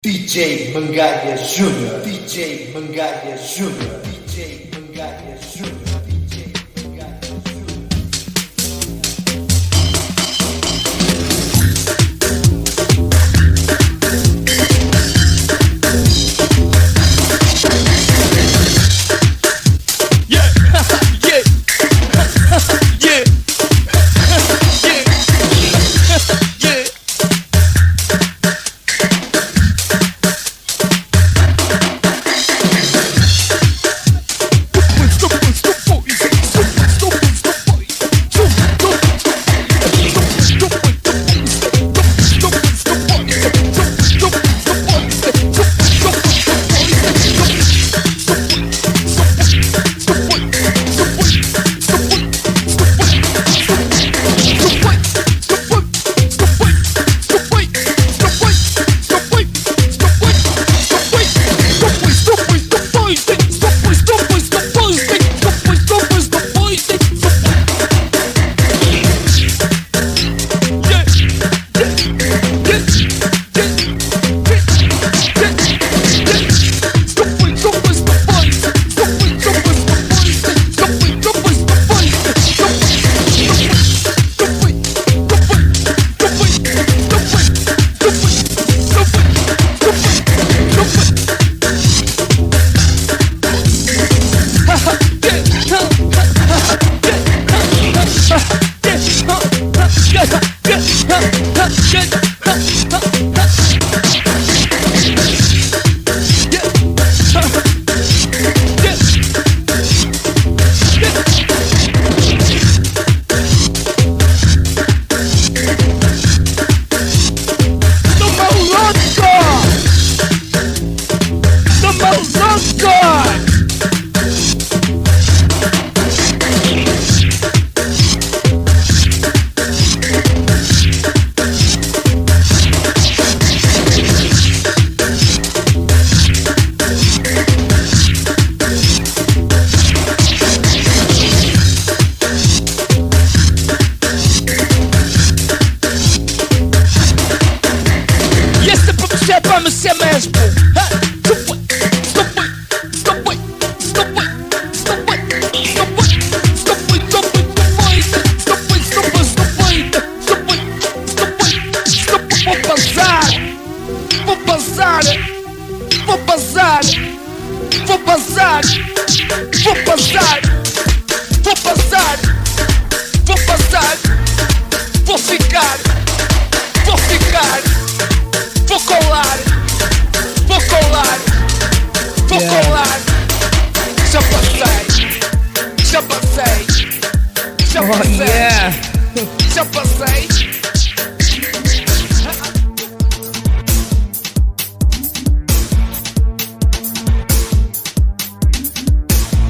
DJ Mangalha Júnior, DJ Mangalha Júnior, DJ Mangalha Júnior, DJ Mangalha Júnior. Yeah, yeah, yeah, yeah, yeah.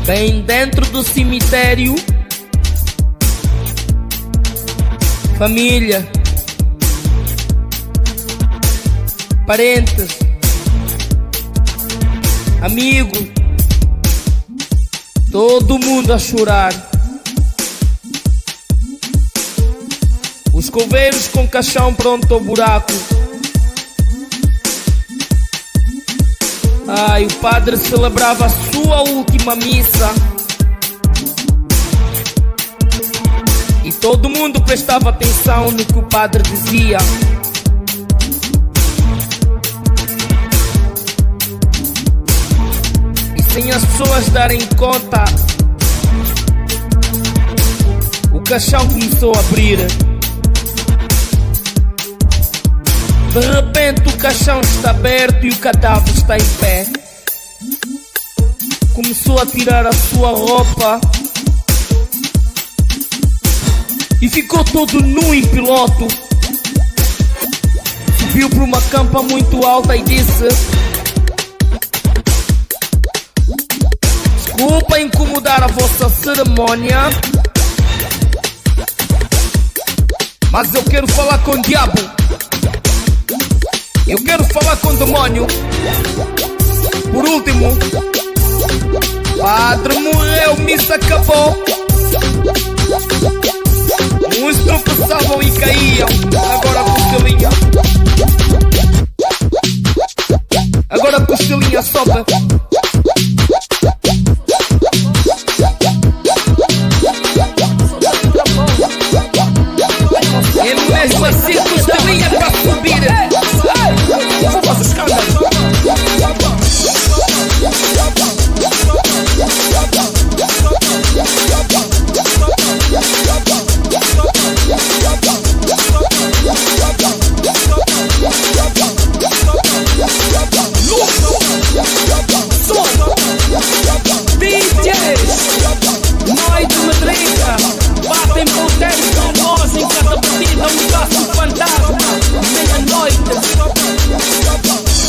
Bem dentro do cemitério, família, parentes, amigo, todo mundo a chorar. Os coveiros com caixão pronto ao buraco. Ai, o padre celebrava a sua última missa e todo mundo prestava atenção no que o padre dizia. E sem as pessoas darem conta, o caixão começou a abrir. De repente o caixão está aberto e o cadáver está em pé. Começou a tirar a sua roupa e ficou todo nu em piloto. Subiu para uma campa muito alta e disse: desculpa incomodar a vossa cerimônia, mas eu quero falar com o diabo. Eu quero falar com o demônio. Por último, padre morreu, missa acabou. Uns tropeçavam e caíam. Agora a costelinha sobe. Ele mesmo assim custaria pra subir. Faz os escândalos. DJs, noite medrica, batem ponteiros com nós em cada batida, um passo fantasma, meia-noite,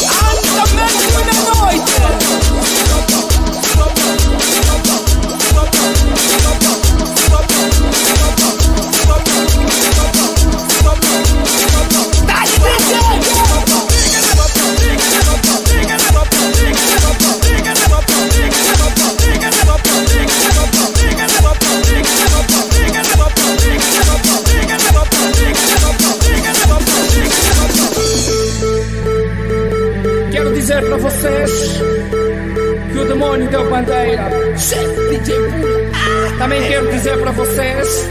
anda mesmo na noite. Quero dizer para vocês que o demônio deu bandeira. Também quero dizer para vocês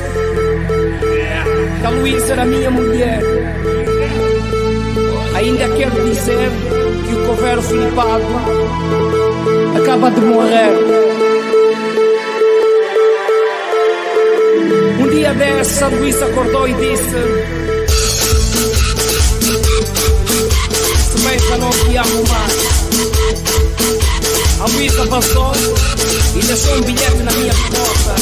que a Luísa era minha mulher. Ainda quero dizer que o coveiro flipado acaba de morrer. Um dia dessa, a Luísa acordou e disse: se bem que eu não te amo mais. A Luísa passou e deixou um bilhete na minha porta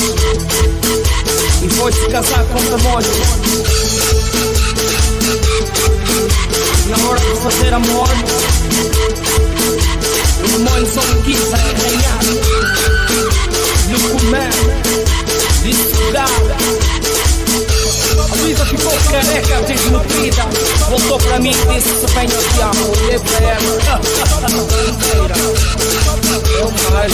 e foi se casar com o demônio. Na hora de fazer amor, o demônio só me quis arranhar, lhe comer, lhe sugar. A Luísa ficou careca, desnutrida. Voltou para mim e disse: se bem eu te amo. Olhei para ela: eu mais.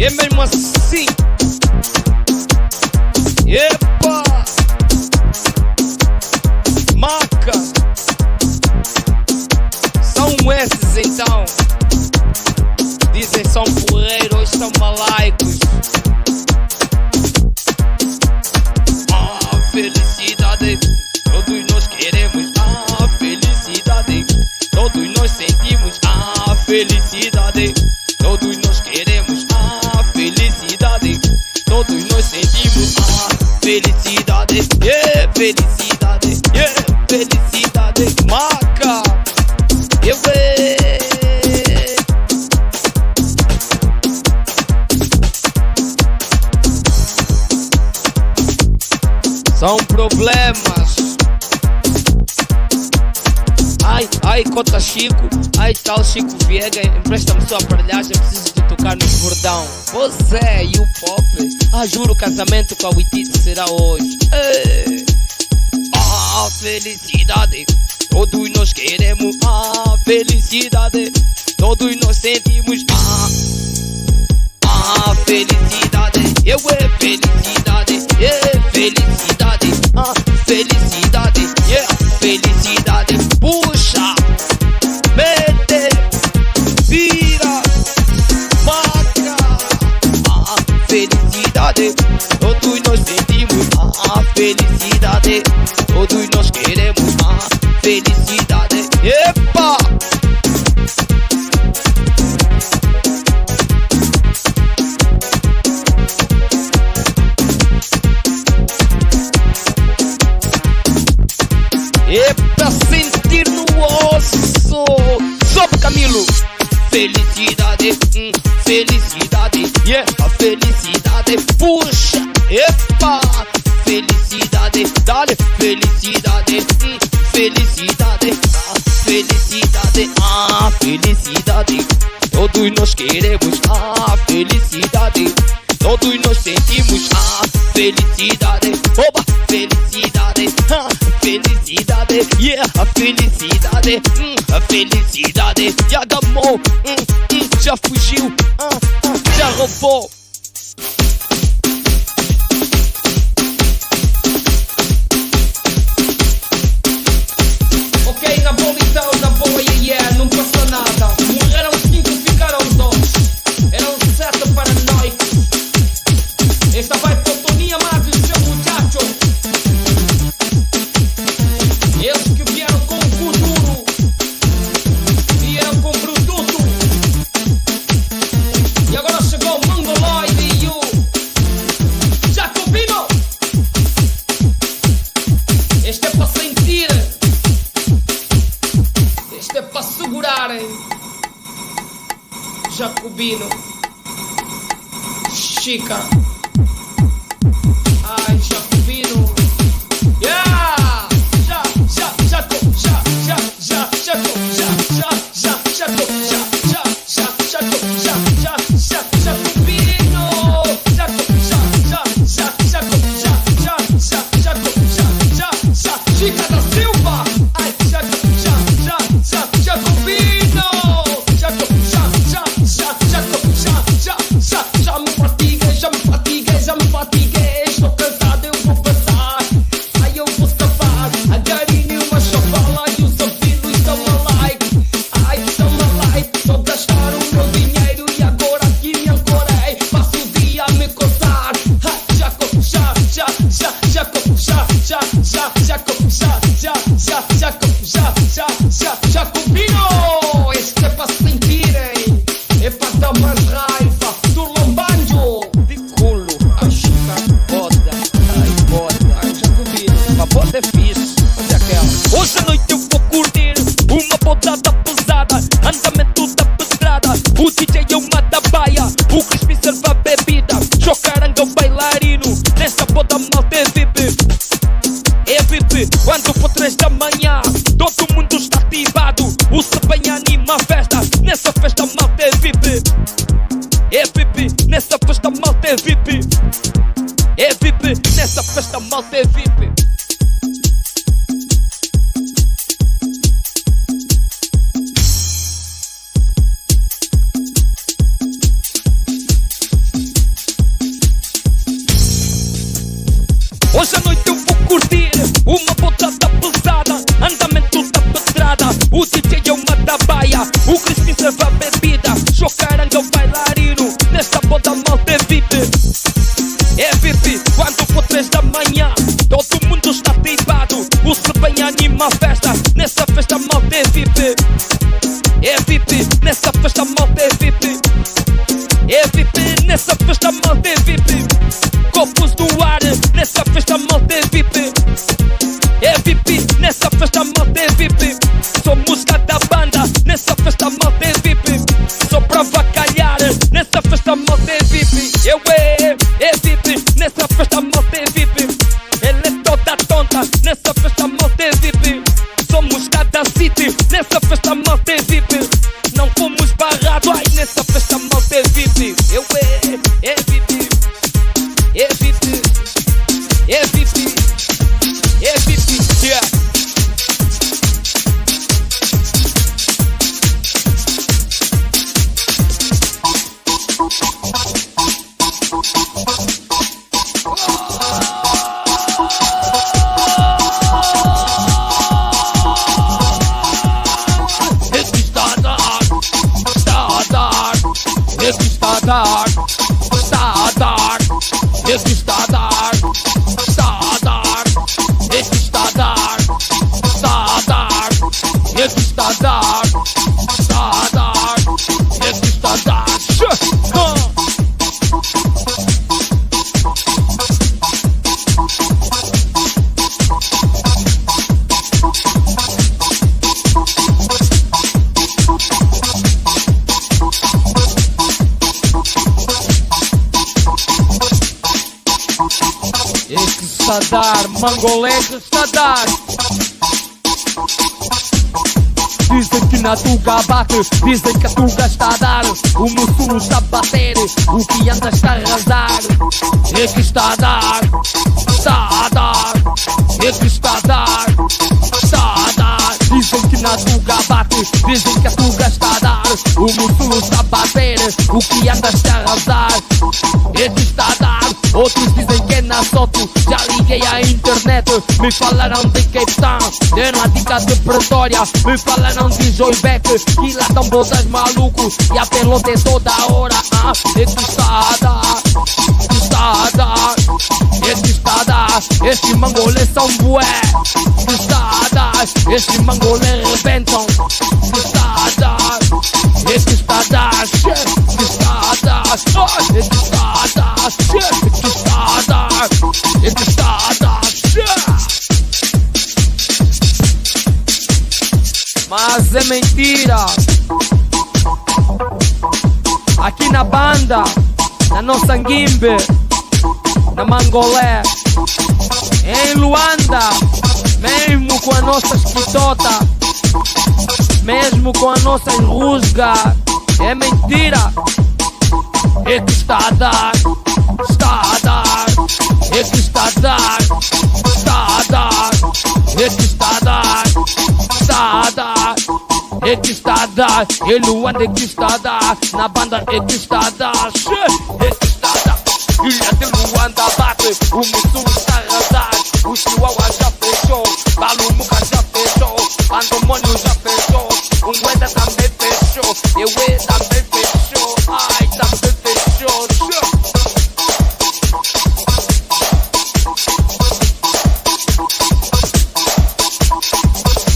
É mesmo assim. Epa! Maca! São esses então. Dizem são porreiros, são malaicos. Felicidade, todos nós queremos. Felicidade, todos nós sentimos. Felicidade, todos nós queremos. Felicidade, todos nós sentimos. Felicidade, yeah, felicidade, yeah, felicidade. Maca, são problemas. Ai, cota Chico. Ai, tal Chico Viega. Empresta-me sua aparelhagem, preciso de tocar no bordão. Você e o pop. Juro, o casamento com a Witite será hoje. Felicidade, todos nós queremos. Felicidade, todos nós sentimos. Felicidade, eu é felicidade, felicidade, felicidade, felicidade. Puxa, mete, vira, vaca. Felicidade, todos nós sentimos. Felicidade, todos nós queremos. Felicidade, epa. pra sentir no osso. Sobe, Camilo. Felicidade, felicidade, yeah, a felicidade puxa, epa, felicidade, dale, felicidade, felicidade, felicidade, felicidade, todos nós queremos a felicidade, todos nós sentimos a felicidade, oba, felicidade, felicidade, yeah, a felicidade, já gamou, já fugiu, já roubou. Ok, na boa então, na boa, yeah, não passa nada. Morreram 5, ficaram 2. Eram 7 paranoicos. Esta vai para o Toninho Amado e seu muchacho. Eles que vieram com o futuro, vieram com produto. E agora chegou o Mongoloid e o Jacobino. Este é para sentir, este é para segurarem. Jacobino, Chica, ai Jacobino, yeah, Jacobino, Chica da Silva, ai Jacobino, já me fatiguei, estou cansado, eu vou passar, ai eu vou escapar, a garinha uma chavala e os ouvidos estão alive, ai estão alive, só gastar o meu dinheiro e agora aqui me ancorei, passo o dia a me coçar, ai Jacobino, este é para sentirem, é para dar mais raiva, do lambanjo. Ai, Chica, boda, ai, Jacobino, a boda é fixe, onde é aquela? Hoje à noite eu vou curtir uma bodada pesada, andamento da pedrada, o DJ é uma da baia, o Crispim serve a bebida, chocaranga o bailarino, nessa boda malta é VIP, quando for 3 da manhã, todo mundo está ativado, o Sebem anima a festa, nessa festa malta é VIP. É VIP, nessa festa malta é VIP. É VIP, nessa festa malta é VIP. Hoje à noite eu vou curtir uma botada pesada, andamento da pedrada, o DJ é uma da baia, o Crispim serve a bebida, chocaranga é o bailarino, nesta boda malta é VIP. É VIP, quando for 3 da manhã, todo mundo está ativado, o Sebem anima a festa, nessa festa malta é VIP. É VIP, nessa festa malta é VIP. É VIP, nessa festa malta é VIP. Copos no ar, nessa festa malta é VIP. É VIP, nessa festa malta é VIP. Sou música da banda, nessa festa malta é VIP. Sou pra avacalhar, nessa festa malta é VIP. Eu é VIP, nessa festa malta é VIP. Ela é toda tonta, nessa festa malta é VIP. Somos cada city, nessa festa malta é VIP. Não fomos barrados, ai, nessa festa malta é VIP. Eu é VIP, é VIP, é VIP, é VIP, yeah. está a dar, Mangolé que está a dar. Dizem que na tuga bate, dizem que a tuga está a dar. O Mussulo está a bater, o que anda está a arrasar. É que está a dar, está a dar. É que está a dar, está a dar. Dizem que na tuga bate, dizem que a tuga está a dar. O Mussulo está a bater, o que anda está a arrasar. É que está a dar. Outros dizem que é na Soto, já liguei à internet. Me falaram de Cape Town, deram a dica de Pretória. Me falaram de Joybeck, e lá estão botas malucos. E a pelota é toda a hora. É que está a dar, está a dar. É que está a dar, estes mangolês são bué. Que está a dar, estes mangolês rebentam. Que está a dar, é que está a dar. Que está a dar, é que está a dar. É que está a dar, é que está a dar. Mas é mentira. Aqui na banda, na nossa Nguimbe, na Mangolé, em Luanda, mesmo com a nossa esquitota, mesmo com a nossa rusga, é mentira. É que está a dar, está a dar. É que está a dar, está a dar. É que está a dar, está a dar. É que está a dar, em Luanda é que está a dar. Na banda é que está a dar. É que está a dar. Ilha de Luanda bate, o Mussulo está a arrasar. O Chihuahua já fechou, Balumuca já fechou, Pandemônio já fechou, o Ueda também fechou, Euê também fechou, ai também fechou.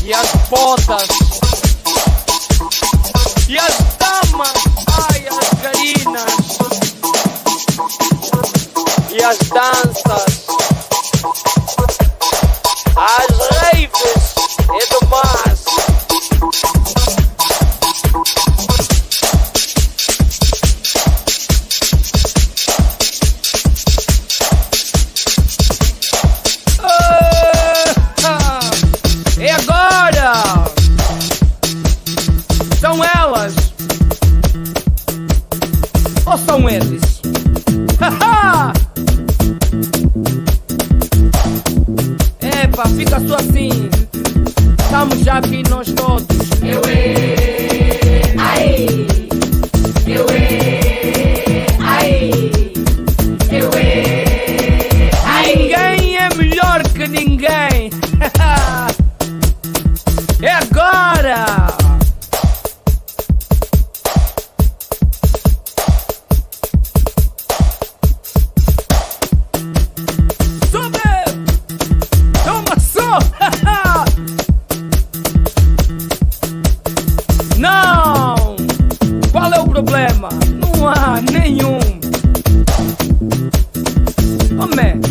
E as botas, e as damas, ai as garinas, e as danças, as raves e demais. E agora? São elas? Ou são eles? Epa, fica só assim. Estamos já aqui nós todos. Ai, Ninguém é melhor que ninguém. É agora. Toma só! Não! Qual é o problema? Não há nenhum. Homem,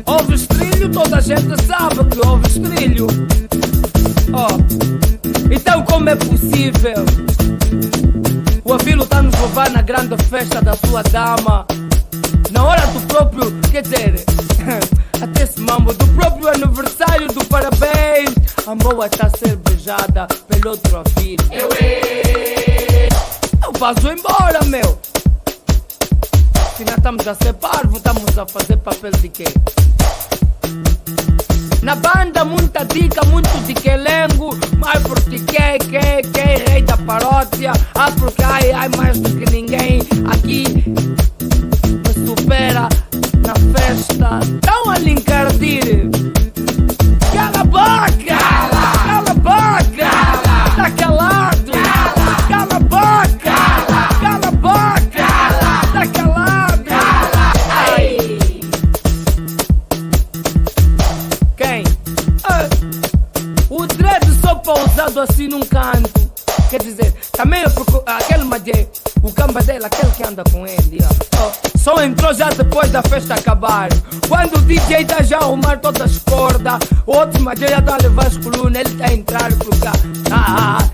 ouves trilho, toda a gente sabe que ouves trilho. Então como é possível o Avilo tá nos levar na grande festa da sua dama, na hora do próprio, quer dizer, até esse mambo, do próprio aniversário do parabéns, a moa está a ser beijada pelo outro Avilo. Eu passo embora, meu. Se nós estamos a ser parvo, estamos a fazer papel de quê? Na banda muita dica, muito de quelengo, mas porque que rei da paródia, porque ai mais do que ninguém aqui me supera na festa. Estão a lhe encardir. Cala a boca! Cala a boca! Tá calado! Cala a boca! Cala a boca! Tá calado! ai. Quem? O dread só pausado assim num canto. Quer dizer, também é porque aquele Madê, o camba dele, aquele que anda com ele, só entrou já depois da festa acabar. Quando o DJ tá já a arrumar todas as cordas, o outro Madê já tá a levar as colunas, ele tá a entrar por cá.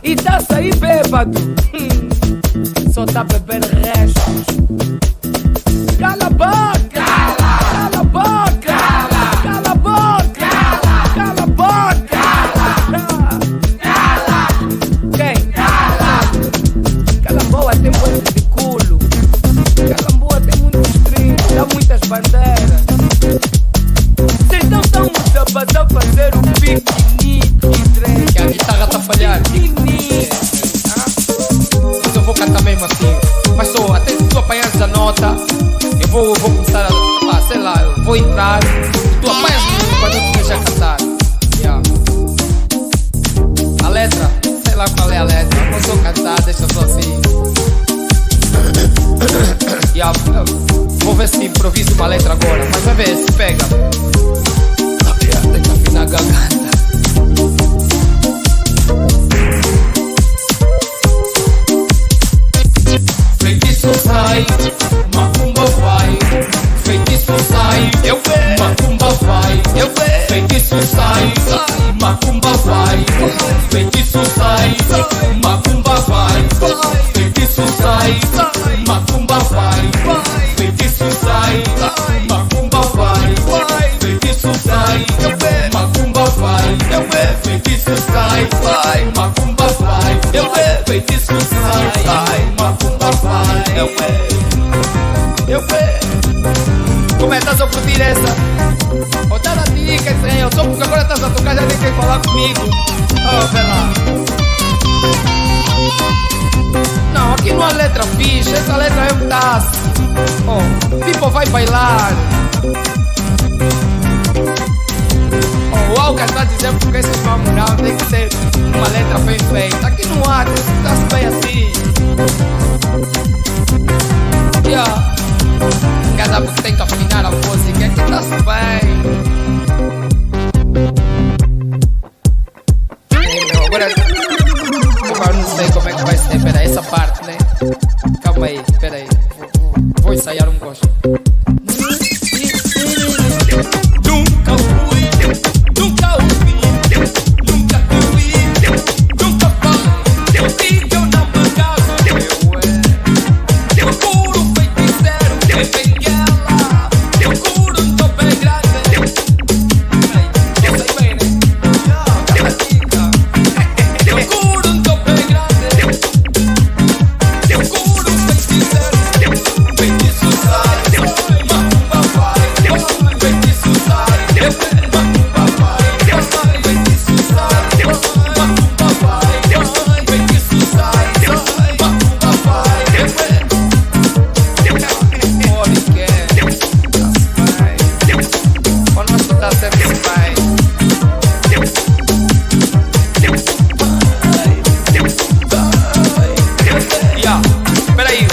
E tá a sair bêbado. Só tá a beber restos. Cala a boca! Cala a boca! olhar. Mas eu vou cantar mesmo assim. Mas só, até se tu apanhas a nota, eu vou começar a, sei lá, eu vou entrar. Tu apanhas quando eu te deixar cantar. Yeah. A letra, sei lá qual é a letra. Não sou cantar, deixa só assim. Yeah. Vou ver se improviso uma letra agora. Mas vai ver se pega. Tem que afinar a garganta. Feitiço sai, macumba vai. Feitiço sai, eu vejo. Macumba vai, eu vejo. Feitiço sai, macumba vai. Feitiço sai, macumba vai. Feitiço sai, macumba vai. Feitiço sai, macumba vai. Feitiço sai, eu vejo. Macumba vai, eu vejo. Feitiço sai, macumba vai. Eu vejo. Feitiço sai, macumba vai. Eu vejo. Como é que estás a curtir essa? Ou tá na dica, estranho? Só porque agora estás a tocar, já nem quer falar comigo. Oh, vê lá. Não, aqui não há letra fixe, essa letra é um taço. Oh, tipo vai bailar. Oh, o Alca está dizendo porque esse vamos não, tem que ser uma letra bem feita. Aqui não há, está-se bem assim. Yeah. Cada porque tem que afinar a música, é que está-se bem. Meu, agora não sei como é que vai ser. Pera aí, essa parte, né? Calma aí, pera aí. Vou ensaiar um gosto. Nunca fui, nunca ouvi, nunca te vi, nunca falei. Eu digo eu não me caso, eu procuro um feiticeiro que vem ela. Eu procuro um topo bem grande. Eu sei bem, né? Aquela dica. Eu procuro um topo bem grande. Eu procuro um feiticeiro. Feitiço sai, macumba vai. Feitiço sai, macumba vai. Feitiço sai, macumba vai. Feitiço sai, macumba vai. Olha que é. Quando nós estudar sempre vai. Yeah. Peraí,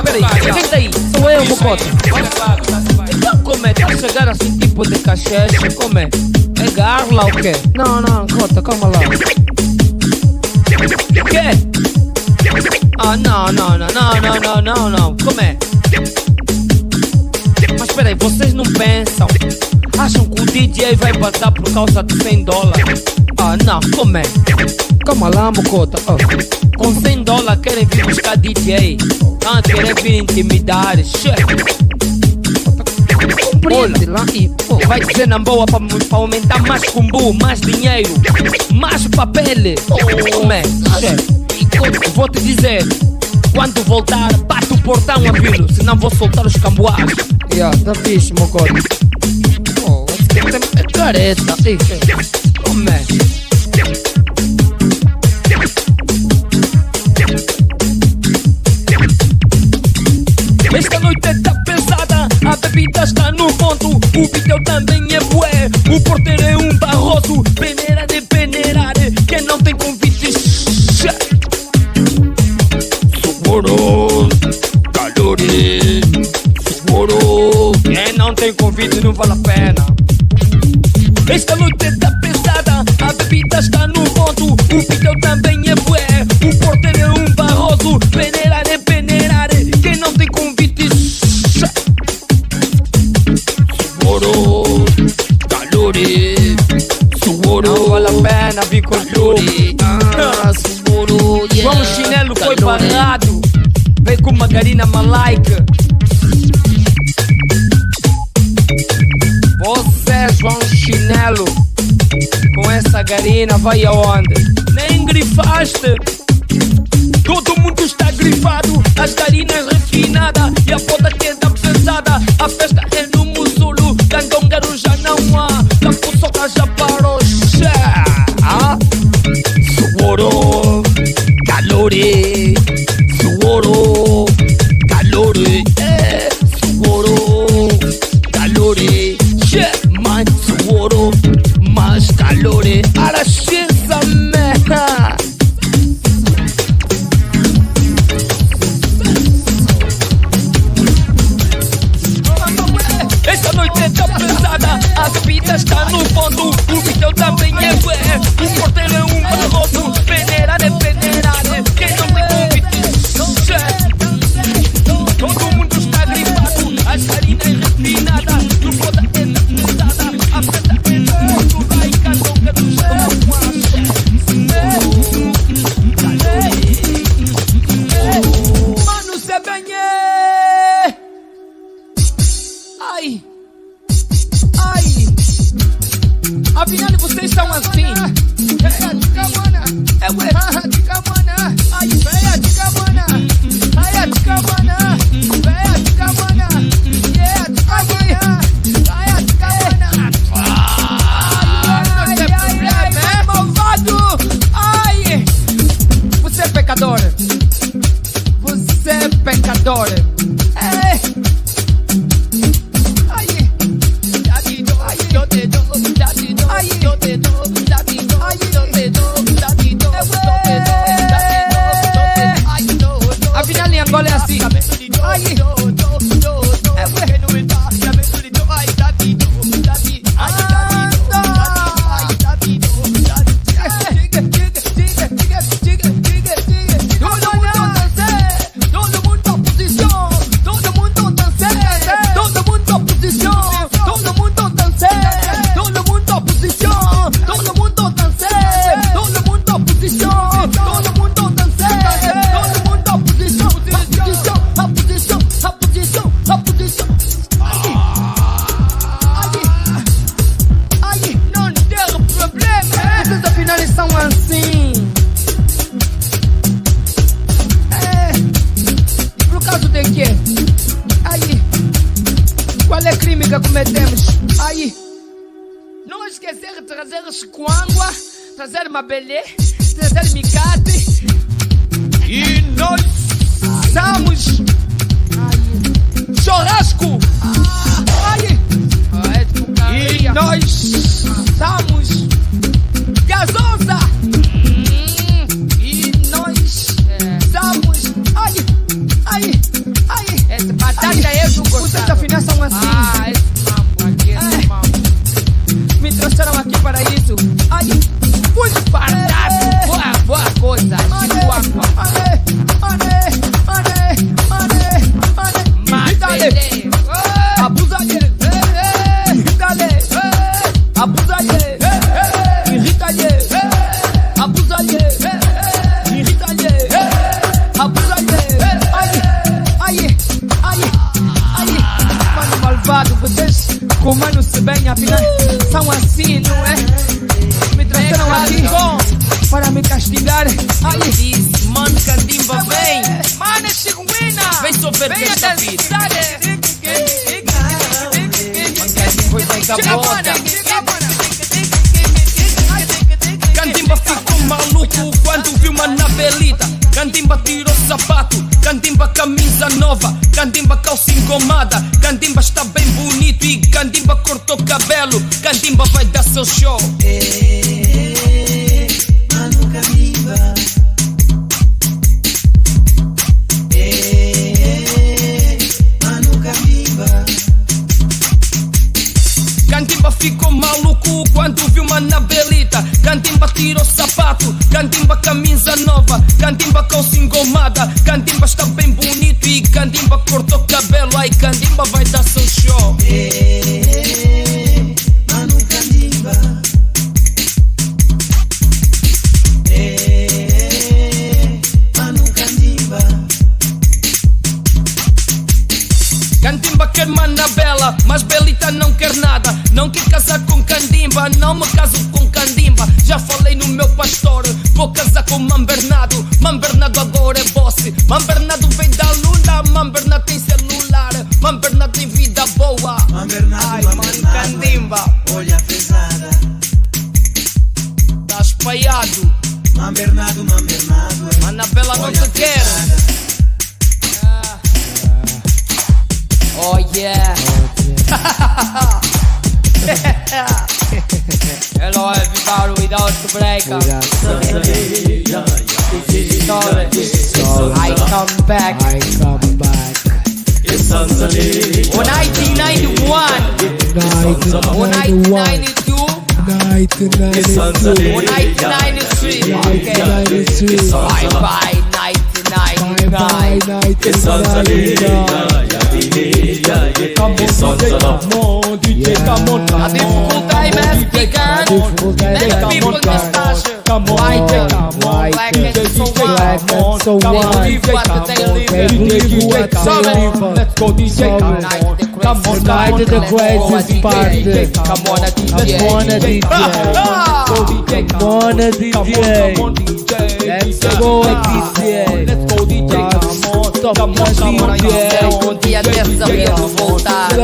peraí, aguenta aí, sou eu, Mocota. Então como é? Tá a chegar assim tipo de cacheche, como é? É garla ou o quê? Não, Cota, calma lá. O quê? Ah, não, como é? Mas peraí, vocês não pensam? Acham que o DJ vai passar por causa de $100? Ah, não, como é? Calma lá, Mocota. Com $100 querem vir buscar DJ. Ah, querem vir intimidar. Compreende lá e vai dizer na boa pra aumentar mais combo, mais dinheiro, mais papel. Como é? E vou te dizer, quando voltar, bate o portão a vilo, senão vou soltar os camboados. Tá fixe, Mocota. É careta. Como é? Esta noite tá pesada, a bebida está no ponto. O vídeo também é bué, o porteiro é um barroso. Peneira de peneirar, quem não tem convite. Seguro, calores, seguro. Quem não tem convite não vale a pena. Esta noite tá pesada, a bebida está no ponto. O vídeo também é bué, o porteiro é um barroso. Peneirar de peneirar, quem não tem convite. Seguro, calores, seguro. Não vale a pena vir com calores. Seguro, yeah. João Chinelo foi parado, veio com uma garina malaica. Você, João Chinelo, com essa garina vai aonde? Nem grifaste. Todo mundo está grifado, as garinas refinadas e a foda queda pesada. A festa é no Musulu, Candongaro já não há, Campo Soca já parou. Esqueça-me. Esta noite é tão pesada, a bebida está no fundo, o vídeo também é bué. O porteiro é um barroso, peneirar é peneirar. Quem não tem convite, todo mundo está gripado, a farina é refinada, no foda é mudada, a festa é na tudo vai cantar que tu mano, cê banhe. Ai, ai, afinal vocês são assim. É ué, ai, venha de camana, ai, de camana, venha de camana, yeah, de camana, venha de camana. Ai, ai, malvado, ai, você é pecador, você é pecador. Afinal em Angola é assim. Qual é o crime que cometemos? Aí, não esquecer de trazer chicoangua, trazer mabelê, trazer micate. E nós somos churrasco. E nós somos gasosa. E nós somos esse batata é do gosto. Vocês afinal são assim. Esse mambo aqui, esse mambo. Me trouxeram aqui para isso. Ai, muito barato. Boa coisa. Mabelê. Abusadê. Irritadê. Abusade, irritadê, abusade, irritadê, abusade. Ai, mano malvado, vocês comendo-se bem, afinal são assim, não é? Me trouxeram aqui para me castigar. Ai, Diz, mano, Candimba, vem! mano, Chiquina, Vem sofrer desta vida! Foi bem cabota! Candimba ficou maluco quando viu uma navelita. Candimba tirou sapato, Candimba camisa nova, Candimba calça engomada, Candimba está bem bonito e Candimba cortou cabelo. Candimba vai dar seu show. Mano Candimba. Mano Candimba. Candimba ficou maluco quando viu uma navelita. Candimba tirou sapato, Candimba camisa nova, Candimba calça engomada, Candimba está bem bonito e Candimba cortou cabelo. Ai, Candimba vai dar seu show. Mano Candimba. Mano Candimba. Candimba quer mana bela, mas Belita não quer nada. Não quer casar com Candimba, não me caso com Candimba. Já falei no meu pastor, vou casar com Man Bernardo. Man Bernardo agora é boss. Man Bernardo vem da luna, Man Bernardo tem celular, Man Bernardo tem vida boa. Man Bernardo, ai, Man mano Bernardo, Candimba, olha pesada. tá espalhado. Man Bernardo, Mana Bela não olha te quer. pesada. Oh yeah. Hello everybody without the breaker. I come back. On 1991, on 1992, on 1993, okay. Bye bye 1999. A difficulty must be gone. Let people message. Why take black and so what? Live what they live. Let's go DJ. Come on, Tonight the craziest party. Come on, Let's DJ. go on a DJ. Come on a DJ. Let's go a DJ. Let's go DJ. Stop Come on, DJ. um dia dessa vez voltar. E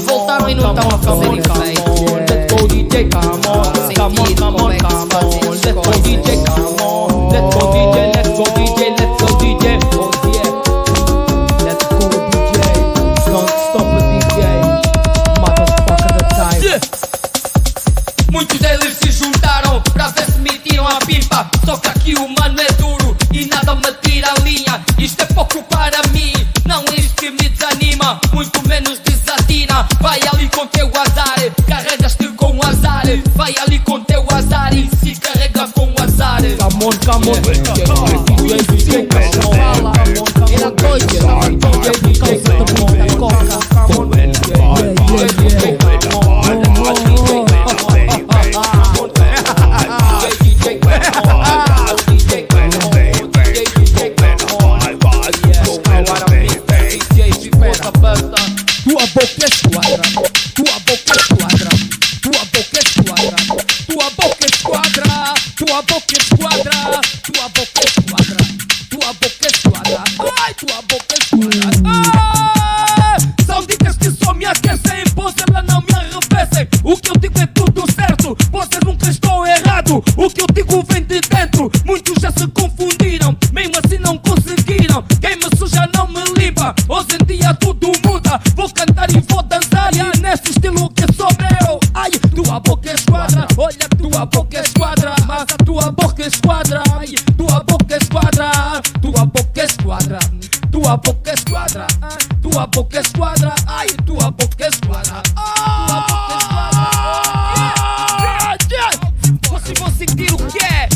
voltaram e não estão a fazer efeito. Let's go DJ. Come on. Come on, come on, come on. Let's go DJ. Come on. Let's go DJ. Let's go DJ. Let's go DJ. Oh yeah. Let's go DJ. Don't stop a DJ. Motherfucker the time. Muitos deles se juntaram pra ver se me tiram a pimpa. Só que aqui o mano é duro e nada me tira a linha. Isto é pouco para mim, não é isto que me desanima, muito menos desatina. Vai ali com teu azar, carregas-te com azar. Vai ali com teu azar e se carrega com azar. Come on, come on. Era doido. Tua boca é esquadra, tua boca é esquadra, tua boca é esquadra, tua boca é esquadra, tua boca é esquadra, tua boca é esquadra, tua boca é esquadra, ai, tua boca é esquadra. São dicas que só me aquecem, pois ela não me arrefecem. O que eu digo é tudo certo, pois eu nunca estou errado. O que eu digo vem de dentro, muitos já se confundiram, mesmo assim não conseguiram. Quem me suja não me limpa, hoje em dia tudo muda. Vou cantar e vou dançar, e nesse estilo que sou meu. Ai, tua boca é esquadra, olha, tua boca é esquadra, mas a tua boca é esquadra. Ai, tua boca é esquadra, tua boca é esquadra, tua boca é esquadra, tua boca é esquadra. Ai, tua boca é esquadra, tua boca é esquadra. Vocês vão sentir o que é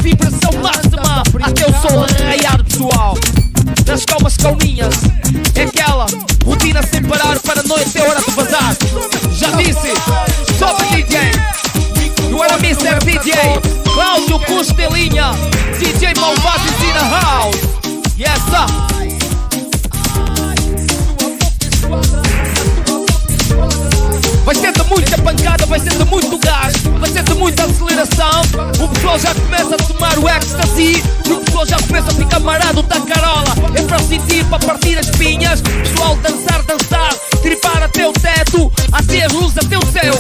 vibração máxima até o sol raiar, pessoal. Das calmas calminhas, é aquela rotina sem parar para a noite, é hora de vazar. Já disse, sobe DJ, não era Mr. DJ, Cláudio Costelinha, DJ Malvado in the house. Yes, sir. Vai ser de muita pancada, vai ser de muito gás, vai ser de muita aceleração. O pessoal já começa a tomar o ecstasy, o pessoal já começa a ficar marado da carola. É para sentir, para partir as pinhas. Pessoal dançar, dançar, tripar até o teto, até as luzes, até o céu.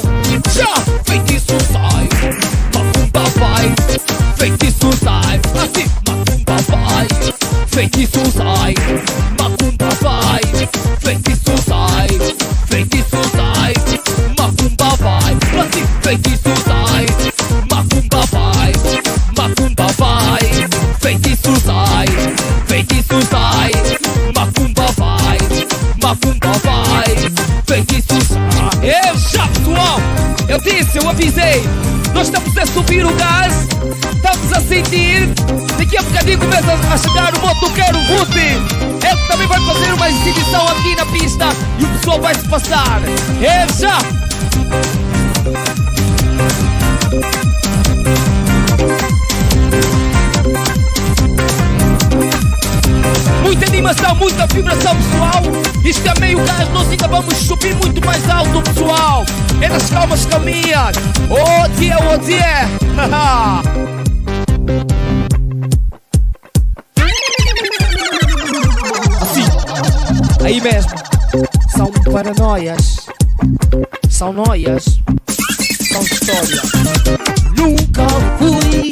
Já, feitiço sai, macumba vai. Feitiço sai, assim, macumba vai. Feitiço sai, macumba vai. Feitiço sai, feitiço sai, macumba vai. Assim, feitiço sai, macumba vai. Macumba vai, feitiço sai, feitiço sai, macumba vai. Macumba vai, feitiço sai. Eu já, pessoal, eu disse, eu avisei. Nós estamos a subir o gás, estamos a sentir. Daqui a bocadinho começa a chegar o motoqueiro Ruti. Ele também vai fazer uma exibição aqui na pista e o pessoal vai se passar. É já! Muita animação, muita vibração, pessoal. Isto é meio gás, nós ainda vamos subir muito mais alto, pessoal. É nas calmas calminhas. Oh dia, oh dia. Assim, aí mesmo. São paranoias, são noias, são histórias. Nunca fui,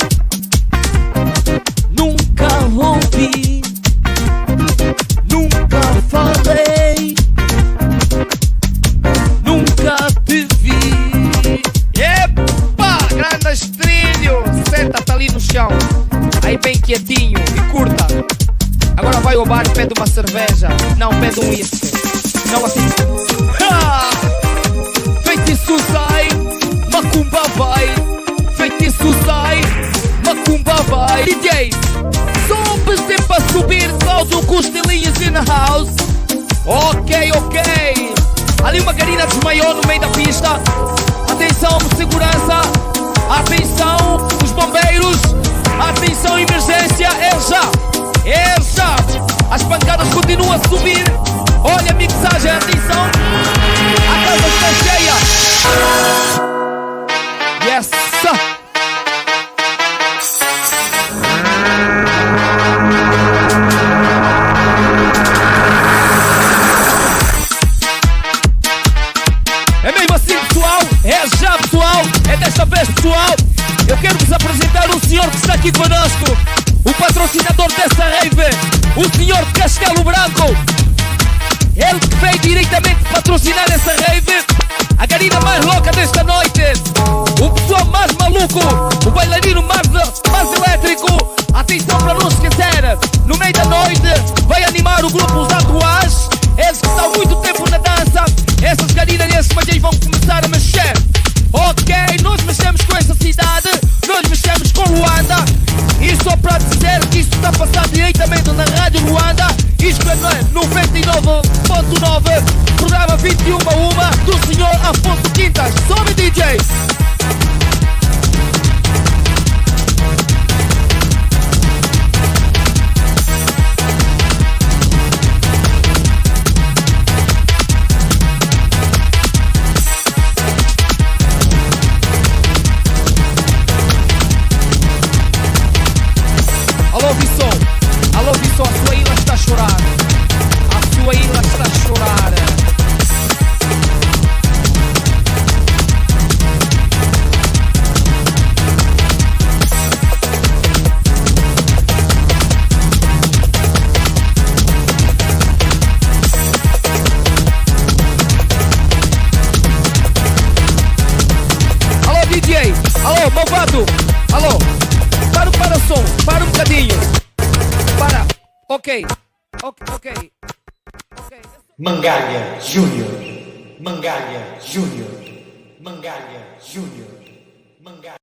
nunca ouvi, nunca falei, nunca te vi. bicicleta está ali no chão. Aí bem quietinho e curta. Agora vai ao bar e pede uma cerveja. Não, pede um whisky. Não assim. Ha! Feitiço sai, macumba vai. Feitiço sai, macumba vai. DJs, só sempre a subir. Salto com os estilinhos in the house. Ok. Ali uma garina desmaiou no meio da pista. Atenção, segurança. Atenção, os bombeiros. Atenção, emergência. É já. As pancadas continuam a subir. Olha a mixagem, atenção. A casa está cheia. Yes. É mesmo assim, pessoal. É já, pessoal. É desta vez, pessoal. Eu quero vos apresentar o senhor que está aqui conosco, o patrocinador dessa rave, o senhor de Castelo Branco. Ele veio diretamente patrocinar essa rave, a garina mais louca desta noite, o pessoal mais maluco, o bailarino mais elétrico. Atenção para não esquecer, no meio da noite vai animar o grupo Os Atuais. Eles que estão há muito tempo na dança. Essas garinas e esses magios vão começar a mexer. Ok, nós mexemos com essa cidade, nós mexemos com Luanda. E só para dizer que isto está a passar diretamente na Rádio Luanda. Isto é 99.9, programa 21 a 1 do senhor Afonso Quintas. Sobe, DJ! Alô, Visson, a sua ilha está a chorar. A sua ilha está a chorar. Alô, DJ. Alô, malvado. Alô. Para o som. Para um bocadinho. Para. Ok. Mangalha Júnior. Mangalha Júnior. Mangalha Júnior. Mangalha.